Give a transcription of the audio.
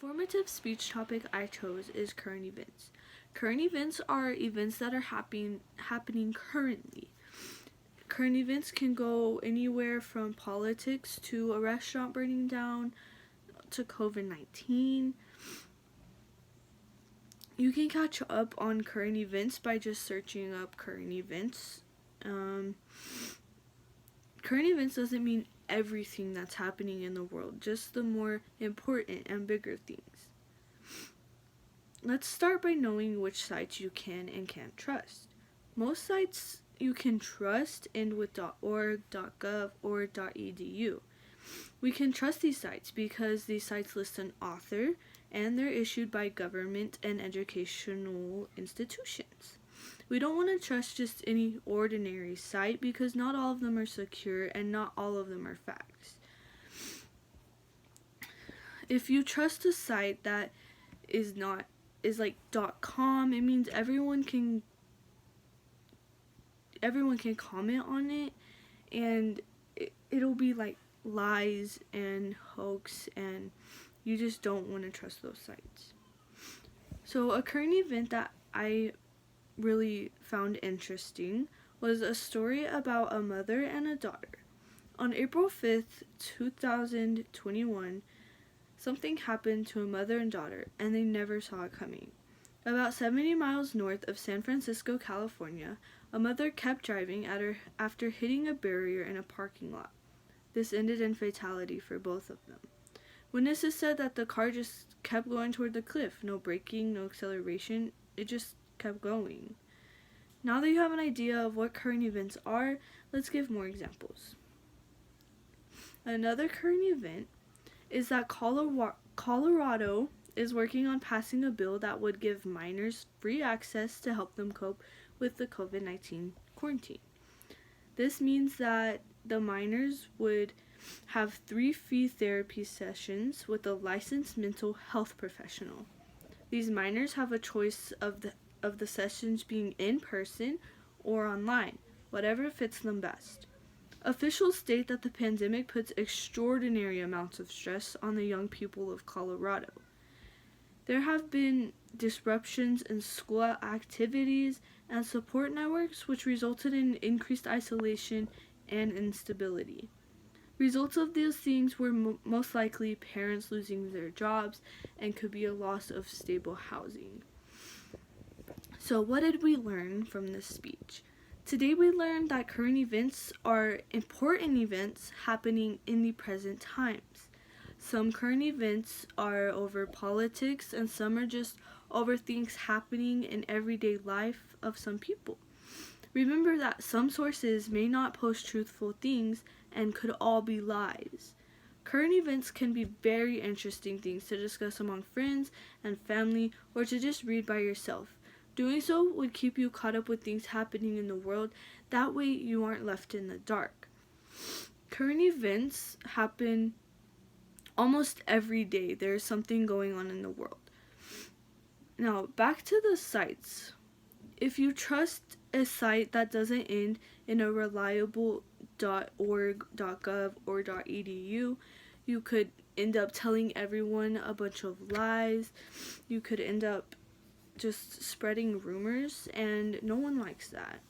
Formative speech topic I chose is current events. Current events are events that are happening currently. Current events can go anywhere from politics to a restaurant burning down to COVID-19. You can catch up on current events by just searching up current events. Current events doesn't mean everything that's happening in the world, just the more important and bigger things. Let's start by knowing which sites you can and can't trust. Most sites you can trust end with .org, .gov, or .edu. We can trust these sites because these sites list an author and they're issued by government and educational institutions. We don't want to trust just any ordinary site because not all of them are secure and not all of them are facts. If you trust a site that is like .com, it means everyone can comment on it, and it'll be like lies and hoax, and you just don't want to trust those sites. So a current event that I really found interesting was a story about a mother and a daughter. On April 5th, 2021, something happened to a mother and daughter, and they never saw it coming. About 70 miles north of San Francisco, California, a mother kept driving after hitting a barrier in a parking lot. This ended in fatality for both of them. Witnesses said that the car just kept going toward the cliff. No braking, no acceleration. It just kept going. Now that you have an idea of what current events are, let's give more examples. Another current event is that Colorado is working on passing a bill that would give minors free access to help them cope with the COVID-19 quarantine. This means that the minors would have 3 free therapy sessions with a licensed mental health professional. These minors have a choice of the sessions being in person or online, whatever fits them best. Officials state that the pandemic puts extraordinary amounts of stress on the young people of Colorado. There have been disruptions in school activities and support networks, which resulted in increased isolation and instability. Results of these things were most likely parents losing their jobs and could be a loss of stable housing. So what did we learn from this speech? Today we learned that current events are important events happening in the present times. Some current events are over politics and some are just over things happening in everyday life of some people. Remember that some sources may not post truthful things and could all be lies. Current events can be very interesting things to discuss among friends and family or to just read by yourself. Doing so would keep you caught up with things happening in the world. That way you aren't left in the dark. Current events happen almost every day. There's something going on in the world. Now, back to the sites. If you trust a site that doesn't end in a reliable .org, .gov, or .edu, you could end up telling everyone a bunch of lies. You could end up just spreading rumors, and no one likes that.